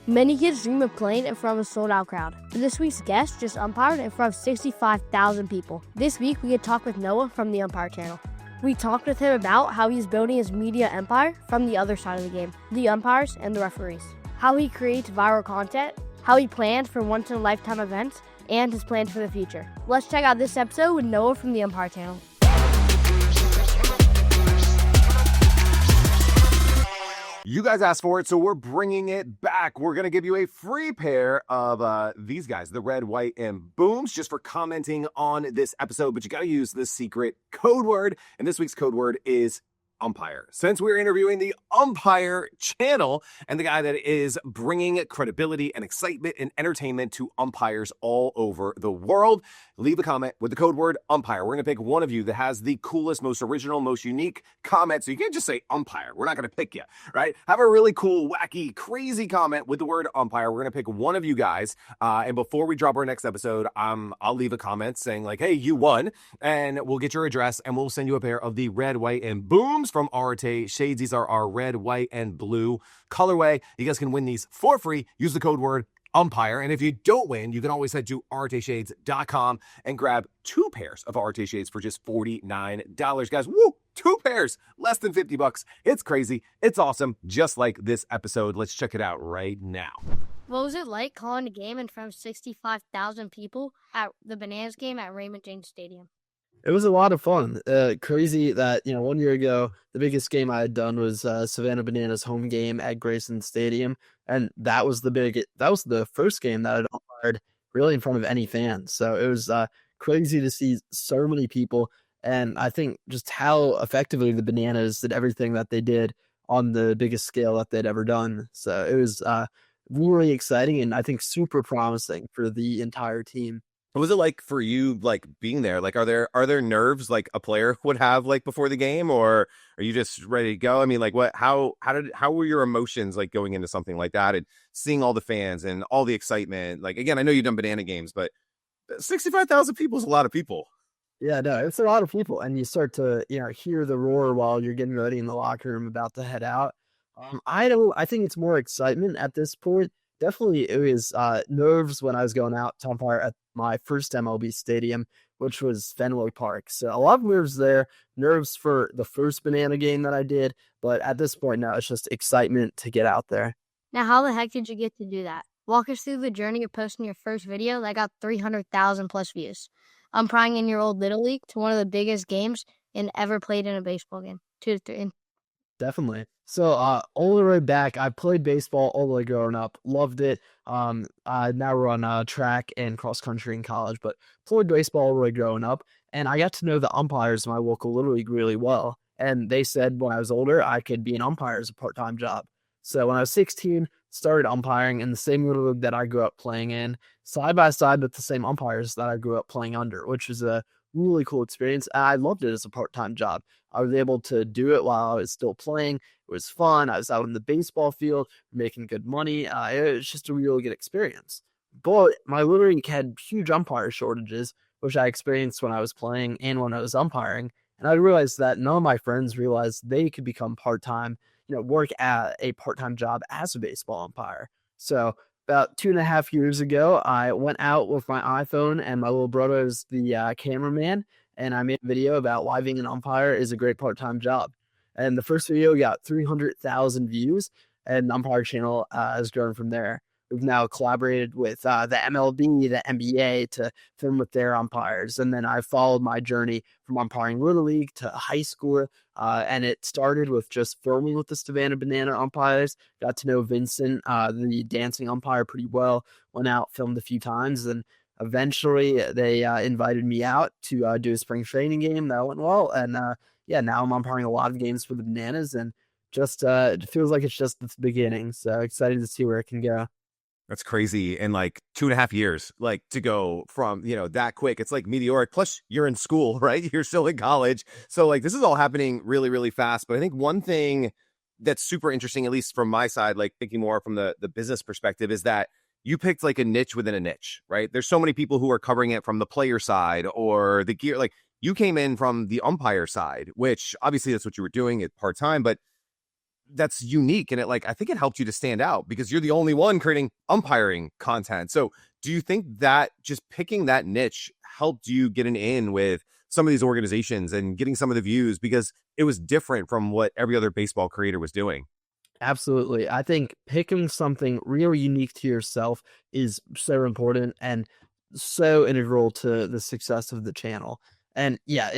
Many kids dream of playing in front of a sold-out crowd, but this week's guest just umpired in front of 65,000 people. This week, we could talk with Noah from the Umpire Channel. We talked with him about how he's building his media empire from the other side of the game, the umpires and the referees, how he creates viral content, how he planned for once-in-a-lifetime events, and his plans for the future. Let's check out this episode with Noah from the Umpire Channel. You guys asked for it, so we're bringing it back. We're going to give you a free pair of these guys, the red, white, and booms, just for commenting on this episode. But you got to use the secret code word, and this week's code word is umpire. Since we're interviewing the Umpire Channel and the guy that is bringing credibility and excitement and entertainment to umpires all over the world, leave a comment with the code word umpire. We're going to pick one of you that has the coolest, most original, most unique comment. So you can't just say umpire. We're not going to pick you, right? Have a really cool, wacky, crazy comment with the word umpire. We're going to pick one of you guys. And before we drop our next episode, I'll leave a comment saying like, hey, you won. And we'll get your address and we'll send you a pair of the red, white, and booms from Arete Shades. These are our red, white, and blue colorway. You guys can win these for free. Use the code word umpire. And if you don't win, you can always head to areteshades.com and grab 2 pairs of Arete Shades for just $49. Guys, woo! 2 pairs, less than $50. It's crazy. It's awesome. Just like this episode. Let's check it out right now. What was it like calling a game in front of 65,000 people at the Bananas game at Raymond James Stadium? It was a lot of fun. Crazy that, 1 year ago, the biggest game I had done was Savannah Bananas home game at Grayson Stadium. And that was the first game that I'd umpired really in front of any fans. So it was crazy to see so many people. And I think just how effectively the Bananas did everything that they did on the biggest scale that they'd ever done. So it was really exciting and I think super promising for the entire team. What was it like for you, like being there? Like, are there nerves like a player would have like before the game, or are you just ready to go? I mean, like how were your emotions like going into something like that and seeing all the fans and all the excitement? Like, again, I know you've done banana games, but 65,000 people is a lot of people. Yeah, no, it's a lot of people, and you start to hear the roar while you're getting ready in the locker room about to head out. I think it's more excitement at this point. Definitely, it was nerves when I was going out to umpire at my first MLB stadium, which was Fenway Park. So a lot of nerves there, nerves for the first banana game that I did. But at this point now, it's just excitement to get out there. Now, how the heck did you get to do that? Walk us through the journey of posting your first video that got 300,000 plus views. Umpiring in your old Little League to one of the biggest games ever played in a baseball game. 2 to 3. Definitely. So all the way back, I played baseball all the way growing up. Loved it. Now we're on track and cross country in college, but played baseball all the way growing up. And I got to know the umpires in my local Little League really well. And they said when I was older, I could be an umpire as a part-time job. So when I was 16, started umpiring in the same Little League that I grew up playing in, side by side with the same umpires that I grew up playing under, which was a really cool experience. I loved it as a part-time job. I was able to do it while I was still playing. It was fun. I was out in the baseball field making good money. It was just a really good experience. But my Little League had huge umpire shortages, which I experienced when I was playing and when I was umpiring. And I realized that none of my friends realized they could become part-time, work at a part-time job as a baseball umpire. So about 2.5 years ago, I went out with my iPhone and my little brother was the cameraman, and I made a video about why being an umpire is a great part-time job. And the first video got 300,000 views, and the Umpire Channel has grown from there. We've now collaborated with the MLB, the NBA to film with their umpires. And then I followed my journey from umpiring Little League to high school. And it started with just filming with the Savannah Banana umpires. Got to know Vincent, the dancing umpire, pretty well. Went out, filmed a few times. And eventually they invited me out to do a spring training game. That went well. And now I'm umpiring a lot of games for the Bananas. And just it feels like it's just the beginning. So excited to see where it can go. That's crazy. And like 2.5 years, like to go from, that quick, it's like meteoric. Plus you're in school, right? You're still in college. So like, this is all happening really, really fast. But I think one thing that's super interesting, at least from my side, like thinking more from the business perspective, is that you picked like a niche within a niche, right? There's so many people who are covering it from the player side or the gear. Like you came in from the umpire side, which obviously that's what you were doing at part-time, but that's unique. And I think it helped you to stand out because you're the only one creating umpiring content. So do you think that just picking that niche helped you get an in with some of these organizations and getting some of the views because it was different from what every other baseball creator was doing? Absolutely. I think picking something really unique to yourself is so important and so integral to the success of the channel. And yeah,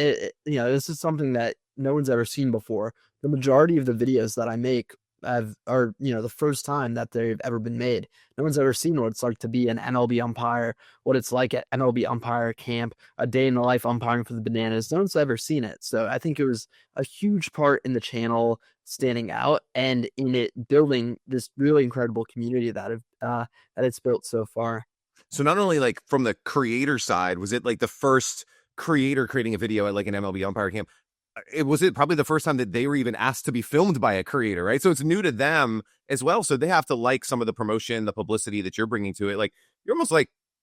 this is something that no one's ever seen before. The majority of the videos that I make are the first time that they've ever been made. No one's ever seen what it's like to be an MLB umpire, what it's like at MLB umpire camp, a day in the life umpiring for the Bananas. No one's ever seen it. So I think it was a huge part in the channel standing out and in it building this really incredible community that it's built so far. So not only from the creator side, was it the first creator creating a video at an MLB umpire camp? Was it probably the first time that they were even asked to be filmed by a creator, right? So it's new to them as well. So they have to like some of the promotion, the publicity that you're bringing to it. You're almost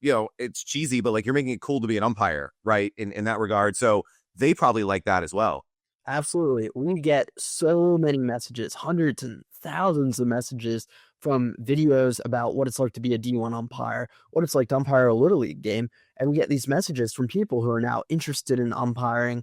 it's cheesy, but you're making it cool to be an umpire, right? In that regard. So they probably like that as well. Absolutely. We get so many messages, hundreds and thousands of messages from videos about what it's like to be a D1 umpire, what it's like to umpire a Little League game. And we get these messages from people who are now interested in umpiring,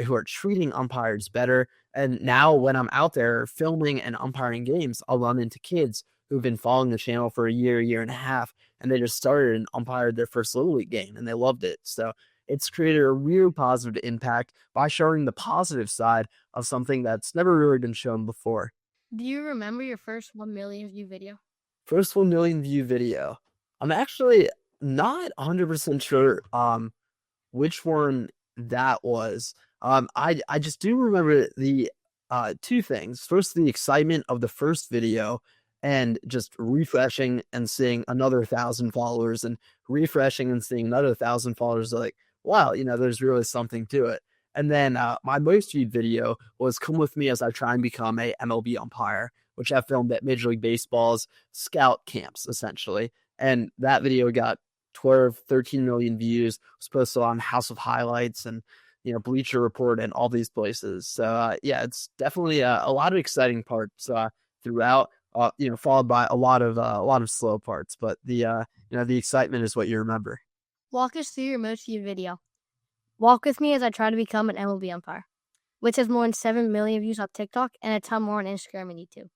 who are treating umpires better. And now when I'm out there filming and umpiring games, I'll run into kids who've been following the channel for a year and a half, and they just started and umpired their first Little League game and they loved it. So it's created a real positive impact by showing the positive side of something that's never really been shown before. Do you remember your first 1 million view video? First 1 million view video. I'm actually not 100% sure which one that was. I just do remember the two things. First, the excitement of the first video and just refreshing and seeing another 1,000 followers and refreshing and seeing another 1,000 followers. Wow, there's really something to it. And then my most viewed video was Come With Me As I Try and Become a MLB Umpire, which I filmed at Major League Baseball's scout camps, essentially. And that video got 13 million views, was posted on House of Highlights and, Bleacher Report and all these places. So, it's definitely a lot of exciting parts throughout, followed by a lot of slow parts. But the excitement is what you remember. Walk us through your most viewed video. Walk with me as I try to become an MLB umpire, which has more than 7 million views on TikTok and a ton more on Instagram and YouTube.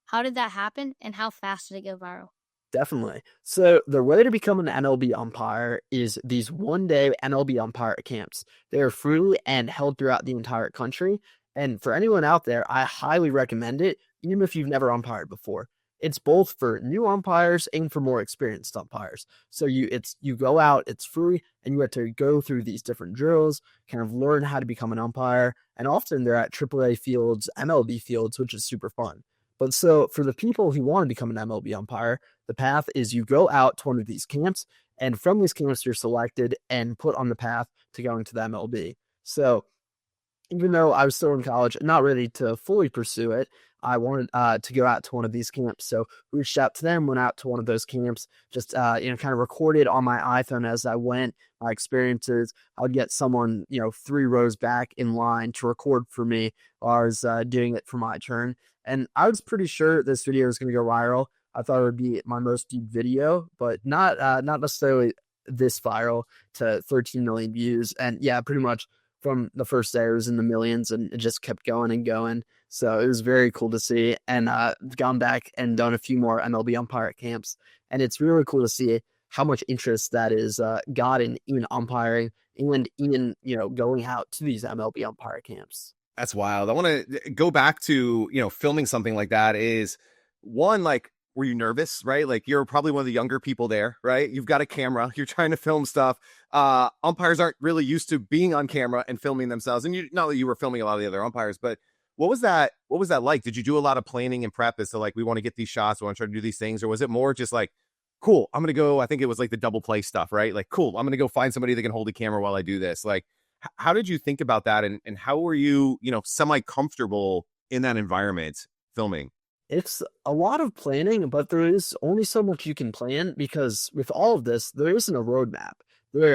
How did that happen and how fast did it go viral? Definitely. So the way to become an MLB umpire is these one-day MLB umpire camps. They are free and held throughout the entire country. And for anyone out there, I highly recommend it, even if you've never umpired before. It's both for new umpires and for more experienced umpires. So you go out, it's free, and you have to go through these different drills, kind of learn how to become an umpire. And often they're at AAA fields, MLB fields, which is super fun. But so for the people who want to become an MLB umpire, the path is you go out to one of these camps, and from these camps, you're selected and put on the path to going to the MLB. So even though I was still in college, not ready to fully pursue it, I wanted to go out to one of these camps. So reached out to them, went out to one of those camps, just, kind of recorded on my iPhone as I went, my experiences. I would get someone, 3 rows back in line to record for me while I was doing it for my turn. And I was pretty sure this video was going to go viral. I thought it would be my most viewed video, but not necessarily this viral to 13 million views. And yeah, pretty much from the first day, it was in the millions and it just kept going and going. So it was very cool to see, and gone back and done a few more MLB umpire camps. And it's really cool to see how much interest that is gotten in umpiring and even, going out to these MLB umpire camps. That's wild. I want to go back to, filming something like that. Is one, were you nervous, right? You're probably one of the younger people there, right? You've got a camera, you're trying to film stuff. Umpires aren't really used to being on camera and filming themselves. And not that you were filming a lot of the other umpires, but what was that like? Did you do a lot of planning and prep as to we want to get these shots, we want to try to do these things? Or was it more just cool, I'm going to go, I think it was the double play stuff, right? Cool, I'm going to go find somebody that can hold a camera while I do this. How did you think about that? And how were you, semi-comfortable in that environment filming? It's a lot of planning, but there is only so much you can plan because with all of this, there isn't a roadmap.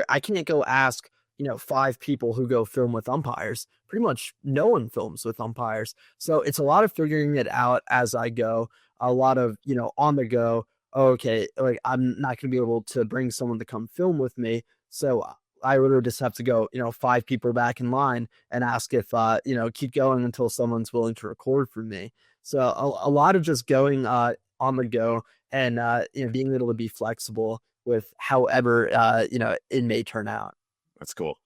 I can't go ask, 5 people who go film with umpires. pretty much no one films with umpires. So it's a lot of figuring it out as I go, a lot of, on the go. Okay, like I'm not going to be able to bring someone to come film with me. So I literally just have to go, 5 people back in line and ask if, keep going until someone's willing to record for me. So a lot of just going on the go and, being able to be flexible with however, it may turn out. That's cool.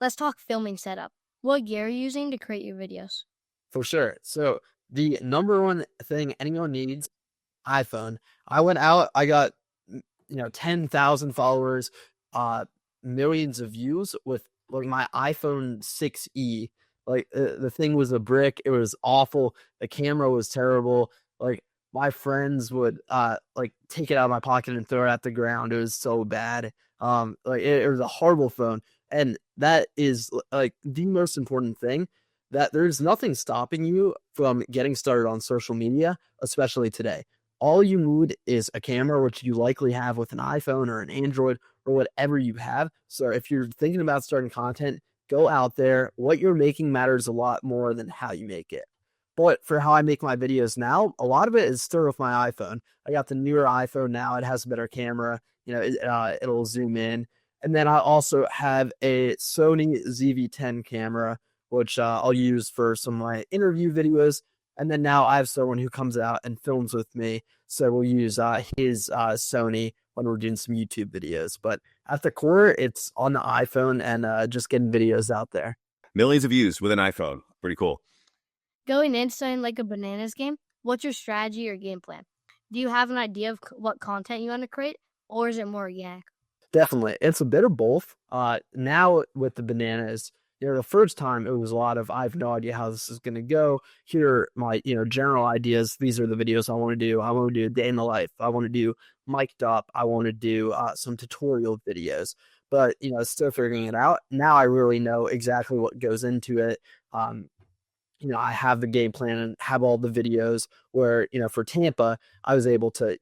Let's talk filming setup. What gear are you using to create your videos? For sure. So the number one thing anyone needs, iPhone. I went out, I got, 10,000 followers, millions of views with like my iPhone 6E. Like the thing was a brick. It was awful. The camera was terrible. Like my friends would like take it out of my pocket and throw it at the ground. It was so bad. Like it was a horrible phone. And that is like the most important thing, that there's nothing stopping you from getting started on social media, especially today. All you need is a camera, which you likely have with an iPhone or an Android or whatever you have. So if you're thinking about starting content, go out there. What you're making matters a lot more than how you make it. But for how I make my videos now, a lot of it is still with my iPhone. I got the newer iPhone now. It has a better camera. It'll zoom in. And then I also have a Sony ZV-10 camera, which I'll use for some of my interview videos. And then now I have someone who comes out and films with me. So we'll use his Sony when we're doing some YouTube videos. But at the core, it's on the iPhone and just getting videos out there. Millions of views with an iPhone. Pretty cool. Going into something like a bananas game, what's your strategy or game plan? Do you have an idea of what content you want to create, or is it more organic? Definitely. It's a bit of both. Now with the bananas, the first time it was a lot of, I have no idea how this is going to go. Here are my, general ideas. These are the videos I want to do. I want to do a day in the life. I want to do mic'd up. I want to do some tutorial videos, but, still figuring it out. Now I really know exactly what goes into it. I have the game plan and have all the videos where, for Tampa, I was able to,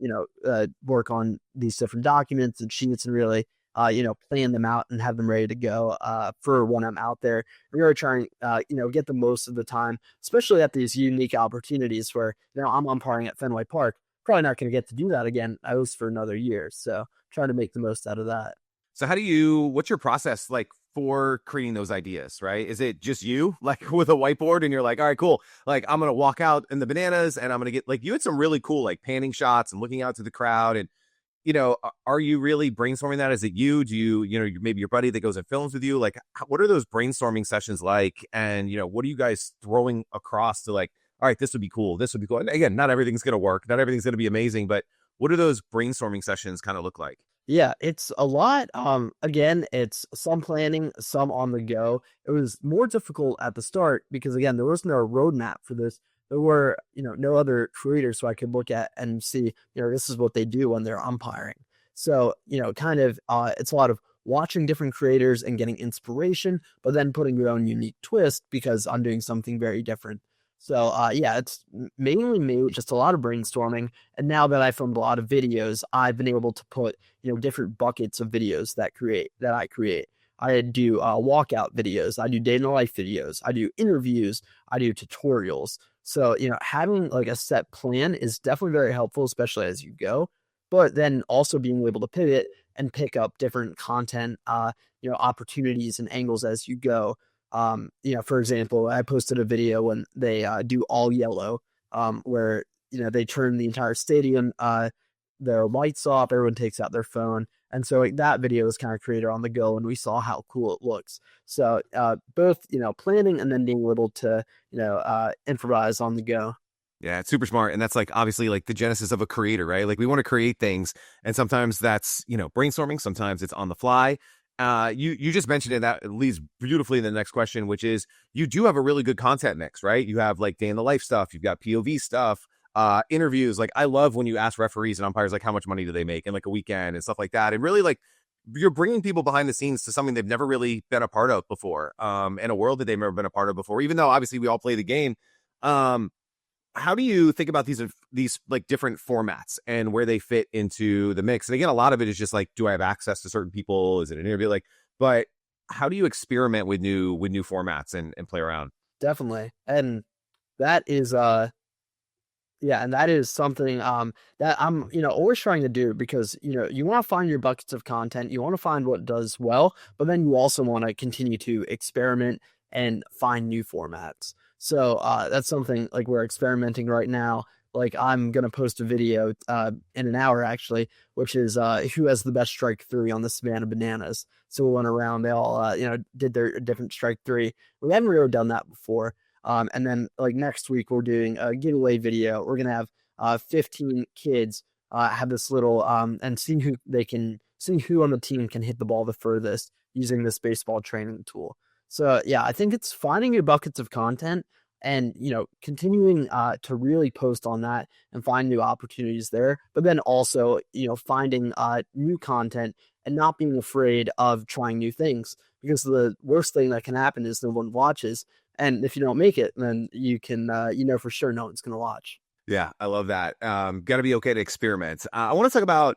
work on these different documents and sheets and really, plan them out and have them ready to go for when I'm out there. I'm really trying, get the most of the time, especially at these unique opportunities where, I'm umpiring at Fenway Park. Probably not going to get to do that again, at least for another year. So trying to make the most out of that. So what's your process like for creating those ideas, right? Is it just you like with a whiteboard and you're like, all right, cool. Like I'm going to walk out in the bananas and I'm going to get, like, you had some really cool, like panning shots and looking out to the crowd. And, are you really brainstorming that? Is it you? Do you, maybe your buddy that goes and films with you? Like, what are those brainstorming sessions like? And, what are you guys throwing across to like, all right, this would be cool. This would be cool. And again, not everything's going to work. Not everything's going to be amazing, but what do those brainstorming sessions kind of look like? Yeah, it's a lot. Again, it's some planning, some on the go. It was more difficult at the start because, again, there wasn't a roadmap for this. There were, no other creators so I could look at and see, this is what they do when they're umpiring. So, kind of, it's a lot of watching different creators and getting inspiration, but then putting your own unique twist because I'm doing something very different. So, yeah, it's mainly me, just a lot of brainstorming. And now that I filmed a lot of videos, I've been able to put, different buckets of videos that I create. I do walkout videos. I do day in the life videos. I do interviews. I do tutorials. So, having like a set plan is definitely very helpful, especially as you go. But then also being able to pivot and pick up different content, opportunities and angles as you go. For example, I posted a video when they do all yellow, where, they turn the entire stadium, their lights off, everyone takes out their phone. And so like, that video was kind of created on the go and we saw how cool it looks. So both, planning and then being able to, improvise on the go. Yeah, it's super smart. And that's like obviously like the genesis of a creator, right? Like we want to create things. And sometimes that's, brainstorming. Sometimes it's on the fly. You just mentioned it, that leads beautifully in the next question, which is you do have a really good content mix, right? You have like day in the life stuff. You've got POV stuff, interviews. Like I love when you ask referees and umpires, like how much money do they make in like a weekend and stuff like that. And really like you're bringing people behind the scenes to something they've never really been a part of before, in a world that they've never been a part of before, even though obviously we all play the game. How do you think about these like different formats and where they fit into the mix? And again, a lot of it is just like, do I have access to certain people? Is it an interview? Like, but how do you experiment with new formats and play around? Definitely. And that is yeah, and that is something that I'm, always trying to do because, you want to find your buckets of content, you want to find what does well, but then you also want to continue to experiment and find new formats. So that's something like we're experimenting right now. Like I'm gonna post a video in an hour actually, which is who has the best strike three on the Savannah Bananas. So we went around, they all did their different strike three. We haven't really done that before. And then like next week we're doing a giveaway video. We're gonna have 15 kids have this little and see who on the team can hit the ball the furthest using this baseball training tool. So yeah, I think it's finding your buckets of content and continuing to really post on that and find new opportunities there. But then also finding new content and not being afraid of trying new things, because the worst thing that can happen is no one watches. And if you don't make it, then you can, for sure no one's going to watch. Yeah, I love that. Got to be okay to experiment. I want to talk about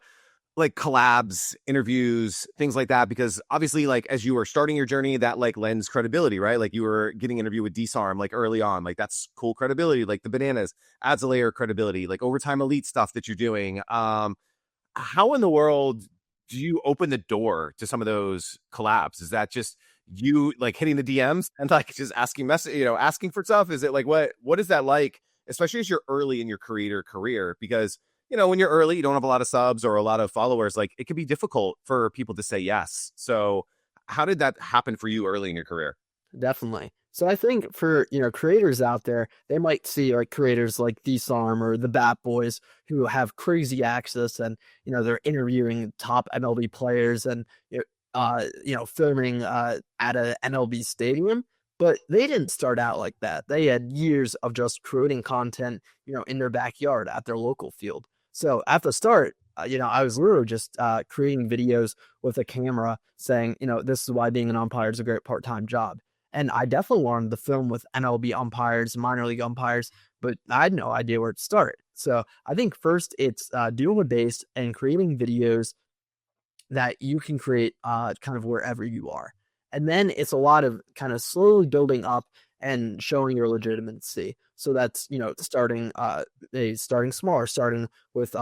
like collabs, interviews, things like that, because obviously, like as you were starting your journey, that like lends credibility, right? Like you were getting an interview with Disarm like early on, like that's cool credibility. Like the Bananas adds a layer of credibility. Like Overtime Elite stuff that you're doing. How in the world do you open the door to some of those collabs? Is that just you like hitting the DMs and like just asking asking for stuff? Is it like what is that like, especially as you're early in your creator career? Because when you're early, you don't have a lot of subs or a lot of followers. Like it can be difficult for people to say yes. So how did that happen for you early in your career? Definitely. So I think for, creators out there, they might see like creators like Disarm or the Bat Boys who have crazy access and, they're interviewing top MLB players and, filming at a MLB stadium. But they didn't start out like that. They had years of just creating content, in their backyard at their local field. So at the start, I was literally just creating videos with a camera saying, this is why being an umpire is a great part-time job. And I definitely wanted to film with MLB umpires, minor league umpires, but I had no idea where to start. So I think first it's doing a base and creating videos that you can create kind of wherever you are. And then it's a lot of kind of slowly building up and showing your legitimacy. So that's, starting smaller, starting with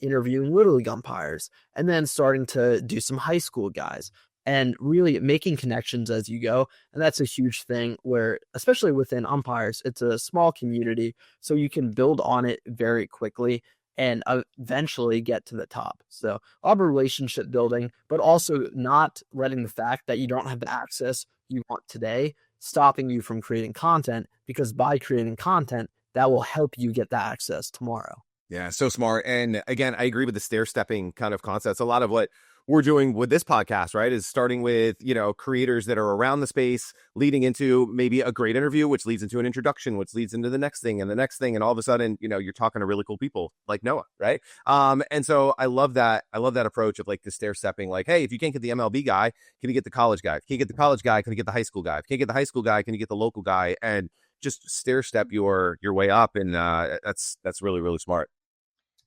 interviewing little league umpires, and then starting to do some high school guys and really making connections as you go. And that's a huge thing where, especially within umpires, it's a small community, so you can build on it very quickly and eventually get to the top. So a lot of relationship building, but also not letting the fact that you don't have the access you want today stopping you from creating content, because by creating content, that will help you get the access tomorrow. Yeah, so smart. And again, I agree with the stair-stepping kind of concepts. A lot of what we're doing with this podcast, right, is starting with, creators that are around the space, leading into maybe a great interview, which leads into an introduction, which leads into the next thing and the next thing. And all of a sudden, you're talking to really cool people like Noah, right? And so I love that. I love that approach of like the stair stepping, like, hey, if you can't get the MLB guy, can you get the college guy? If you can't get the college guy, can you get the high school guy? If you can't get the high school guy, can you get the local guy? And just stair step your way up. And that's really, really smart.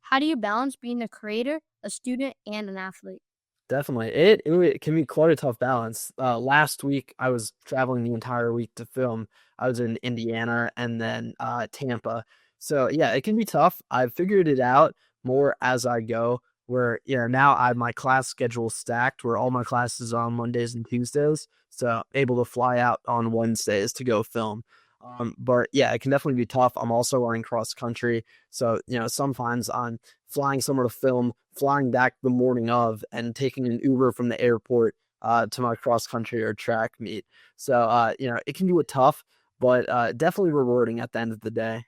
How do you balance being a creator, a student, and an athlete? Definitely. It can be quite a tough balance. Last week, I was traveling the entire week to film. I was in Indiana and then Tampa. So, yeah, it can be tough. I've figured it out more as I go, where, now I have my class schedule stacked where all my classes are on Mondays and Tuesdays. So, able to fly out on Wednesdays to go film. But yeah, it can definitely be tough. I'm also running cross country. So, sometimes I'm flying somewhere to film, flying back the morning of, and taking an Uber from the airport to my cross country or track meet. So, it can be tough, but definitely rewarding at the end of the day.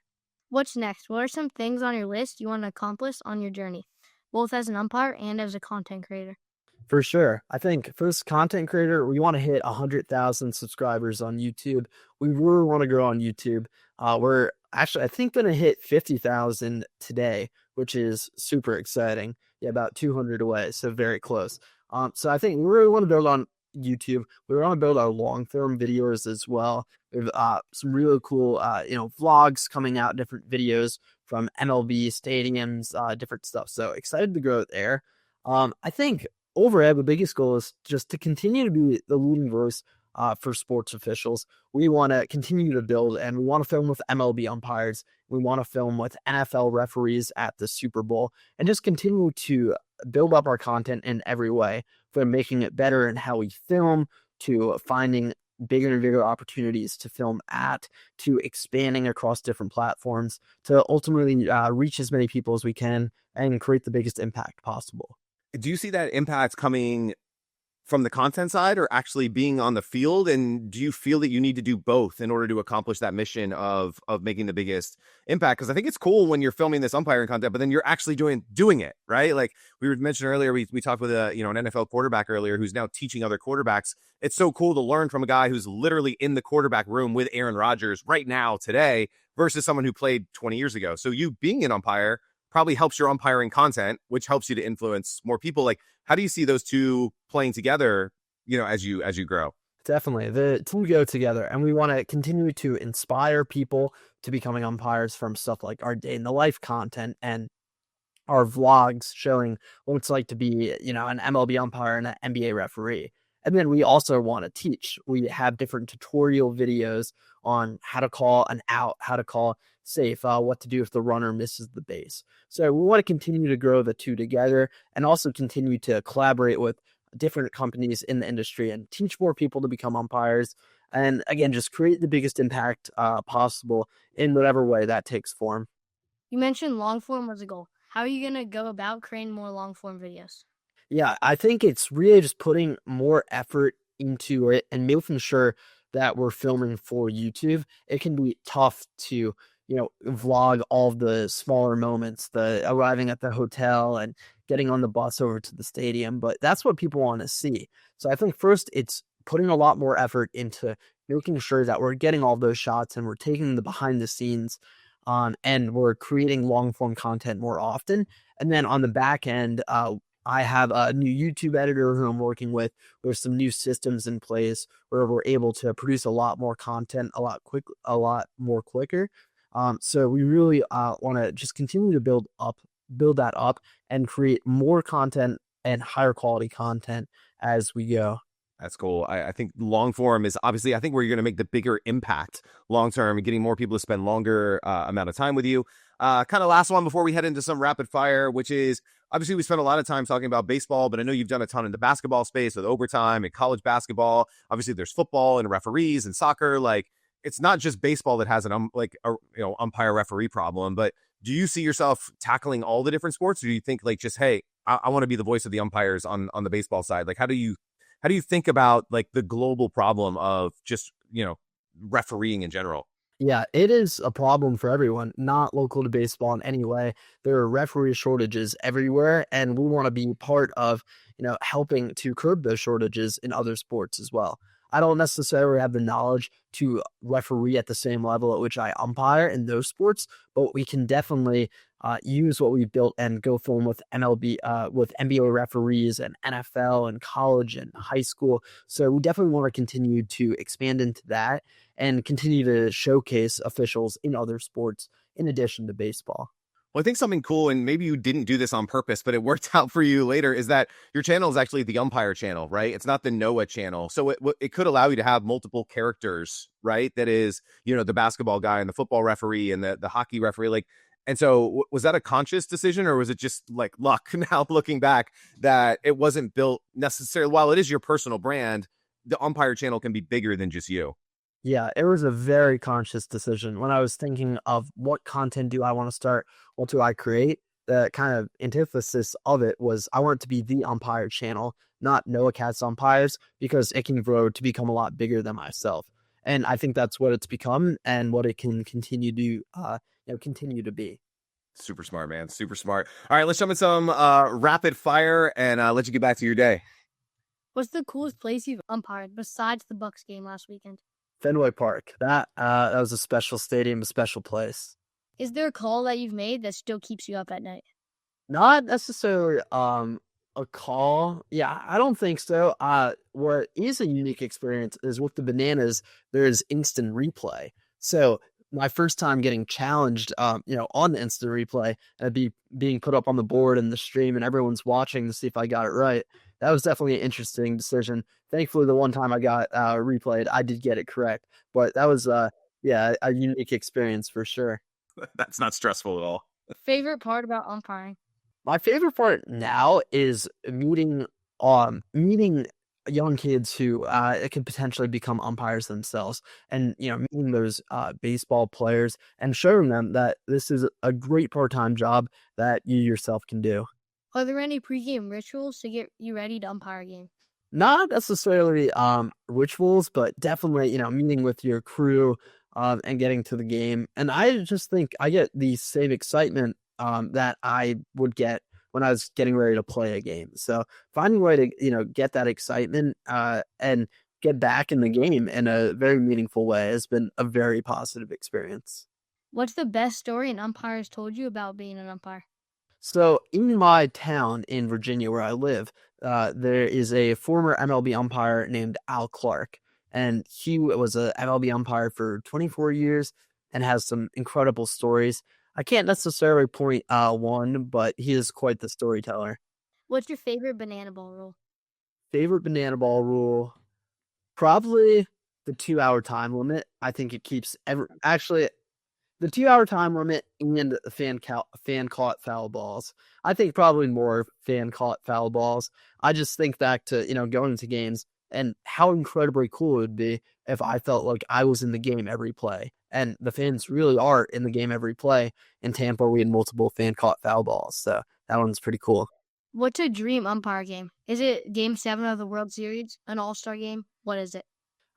What's next? What are some things on your list you want to accomplish on your journey, both as an umpire and as a content creator? For sure. I think for this content creator, we want to hit 100,000 subscribers on YouTube. We really want to grow on YouTube. We're actually, I think, going to hit 50,000 today, which is super exciting. Yeah, about 200 away, so very close. So I think we really want to build on YouTube. We want to build our long-form videos as well. We have some really cool, vlogs coming out, different videos from MLB stadiums, different stuff. So excited to grow there. I think overall, the biggest goal is just to continue to be the leading voice for sports officials. We want to continue to build, and we want to film with MLB umpires. We want to film with NFL referees at the Super Bowl, and just continue to build up our content in every way, from making it better in how we film, to finding bigger and bigger opportunities to film at, to expanding across different platforms, to ultimately reach as many people as we can and create the biggest impact possible. Do you see that impact coming from the content side or actually being on the field? And do you feel that you need to do both in order to accomplish that mission of making the biggest impact? Because I think it's cool when you're filming this umpiring content, but then you're actually doing it, right? Like we were mentioned earlier, we talked with an NFL quarterback earlier who's now teaching other quarterbacks. It's so cool to learn from a guy who's literally in the quarterback room with Aaron Rodgers right now today versus someone who played 20 years ago. So you being an umpire probably helps your umpiring content, which helps you to influence more people. Like, how do you see those two playing together, as you grow? Definitely. The two go together, and we want to continue to inspire people to becoming umpires from stuff like our day in the life content and our vlogs showing what it's like to be, an MLB umpire and an NBA referee. And then we also want to teach. We have different tutorial videos on how to call an out, how to call safe, what to do if the runner misses the base. So we want to continue to grow the two together and also continue to collaborate with different companies in the industry and teach more people to become umpires. And again, just create the biggest impact possible in whatever way that takes form. You mentioned long form was a goal. How are you going to go about creating more long form videos? Yeah, I think it's really just putting more effort into it and making sure that we're filming for YouTube. It can be tough to, vlog all of the smaller moments, the arriving at the hotel and getting on the bus over to the stadium, but that's what people want to see. So I think first it's putting a lot more effort into making sure that we're getting all those shots and we're taking the behind the scenes and we're creating long form content more often. And then on the back end, I have a new YouTube editor who I'm working with. There's some new systems in place where we're able to produce a lot more content a lot more quicker. So we really want to just continue to build that up and create more content and higher quality content as we go. That's cool. I think long form is obviously, I think where you're going to make the bigger impact long term and getting more people to spend longer amount of time with you. Kind of last one before we head into some rapid fire, which is obviously we spent a lot of time talking about baseball, but I know you've done a ton in the basketball space with overtime and college basketball. Obviously there's football and referees and soccer. Like it's not just baseball that has an umpire referee problem, but do you see yourself tackling all the different sports? Or do you think like just, hey, I want to be the voice of the umpires on the baseball side? Like how do you think about like the global problem of just, refereeing in general? Yeah, it is a problem for everyone, not local to baseball in any way. There are referee shortages everywhere, and we want to be part of, helping to curb those shortages in other sports as well. I don't necessarily have the knowledge to referee at the same level at which I umpire in those sports, but we can definitely use what we've built and go film with MLB, with NBA referees and NFL and college and high school. So we definitely want to continue to expand into that and continue to showcase officials in other sports in addition to baseball. Well, I think something cool, and maybe you didn't do this on purpose, but it worked out for you later, is that your channel is actually the Umpire Channel, right? It's not the Noah Channel. So it could allow you to have multiple characters, right? That is, the basketball guy and the football referee and the hockey referee. Like, and so was that a conscious decision or was it just like luck now looking back that it wasn't built necessarily, while it is your personal brand, the Umpire Channel can be bigger than just you? Yeah, it was a very conscious decision. When I was thinking of what content do I want to start, what do I create, the kind of antithesis of it was I want it to be the Umpire Channel, not Noah Katz Umpires, because it can grow to become a lot bigger than myself. And I think that's what it's become and what it can continue to be. Super smart, man. Super smart. All right, let's jump in some rapid fire and let you get back to your day. What's the coolest place you've umpired besides the Bucks game last weekend? Fenway Park. That was a special stadium, a special place. Is there a call that you've made that still keeps you up at night? Not necessarily a call. Yeah, I don't think so. What is a unique experience is with the Bananas, there's instant replay. So my first time getting challenged, on the instant replay and being put up on the board and the stream and everyone's watching to see if I got it right. That was definitely an interesting decision. Thankfully, the one time I got replayed, I did get it correct. But that was, a unique experience for sure. That's not stressful at all. Favorite part about umpiring? My favorite part now is meeting young kids who could potentially become umpires themselves, and meeting those baseball players and showing them that this is a great part-time job that you yourself can do. Are there any pregame rituals to get you ready to umpire a game? Not necessarily rituals, but definitely meeting with your crew and getting to the game. And I just think I get the same excitement that I would get when I was getting ready to play a game. So finding a way to get that excitement and get back in the game in a very meaningful way has been a very positive experience. What's the best story an umpire has told you about being an umpire? So in my town in Virginia where I live, there is a former MLB umpire named Al Clark, and he was a MLB umpire for 24 years and has some incredible stories. I can't necessarily point one, but he is quite the storyteller. What's your favorite banana ball rule? Favorite banana ball rule? Probably the 2-hour time limit. I think it keeps the 2-hour time limit and the fan caught foul balls. I think probably more fan caught foul balls. I just think back to, going to games and how incredibly cool it would be if I felt like I was in the game every play. And the fans really are in the game every play. In Tampa, we had multiple fan caught foul balls. So that one's pretty cool. What's a dream umpire game? Is it Game 7 of the World Series? An all-star game? What is it?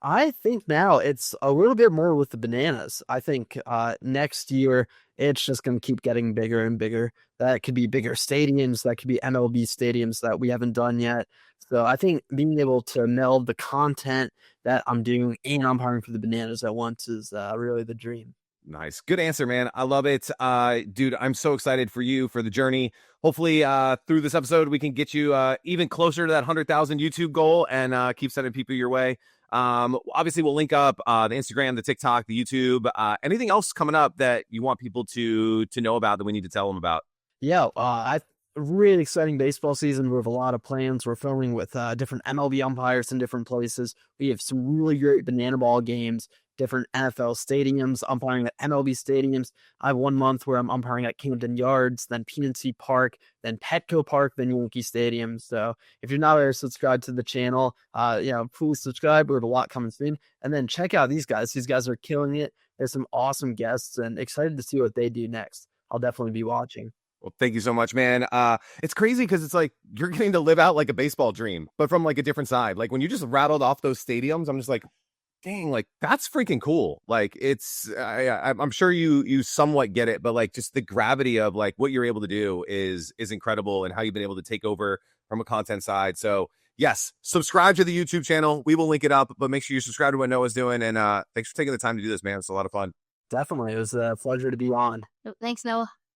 I think now it's a little bit more with the Bananas. I think next year it's just going to keep getting bigger and bigger. That could be bigger stadiums. That could be MLB stadiums that we haven't done yet. So I think being able to meld the content that I'm doing and umpiring for the Bananas at once is really the dream. Nice. Good answer, man. I love it. Dude, I'm so excited for you, for the journey. Hopefully, through this episode, we can get you even closer to that 100,000 YouTube goal and keep sending people your way. Obviously, we'll link up the Instagram, the TikTok, the YouTube. Anything else coming up that you want people to know about that we need to tell them about? Yeah, really exciting baseball season. We have a lot of plans. We're filming with different MLB umpires in different places. We have some really great banana ball games, different NFL stadiums, umpiring at MLB stadiums. I have 1 month where I'm umpiring at Camden Yards, then PNC Park, then Petco Park, then Yankee Stadium. So if you're not already subscribed to the channel, please subscribe. We have a lot coming soon. And then check out these guys. These guys are killing it. There's some awesome guests and excited to see what they do next. I'll definitely be watching. Well, thank you so much, man. It's crazy because it's like you're getting to live out like a baseball dream, but from like a different side. Like when you just rattled off those stadiums, I'm just like, dang, like that's freaking cool. Like it's, I'm sure you somewhat get it, but like just the gravity of like what you're able to do is incredible, and how you've been able to take over from a content side. So yes, subscribe to the YouTube channel. We will link it up, but make sure you subscribe to what Noah's doing. And thanks for taking the time to do this, man. It's a lot of fun. Definitely. It was a pleasure to be on. Thanks, Noah.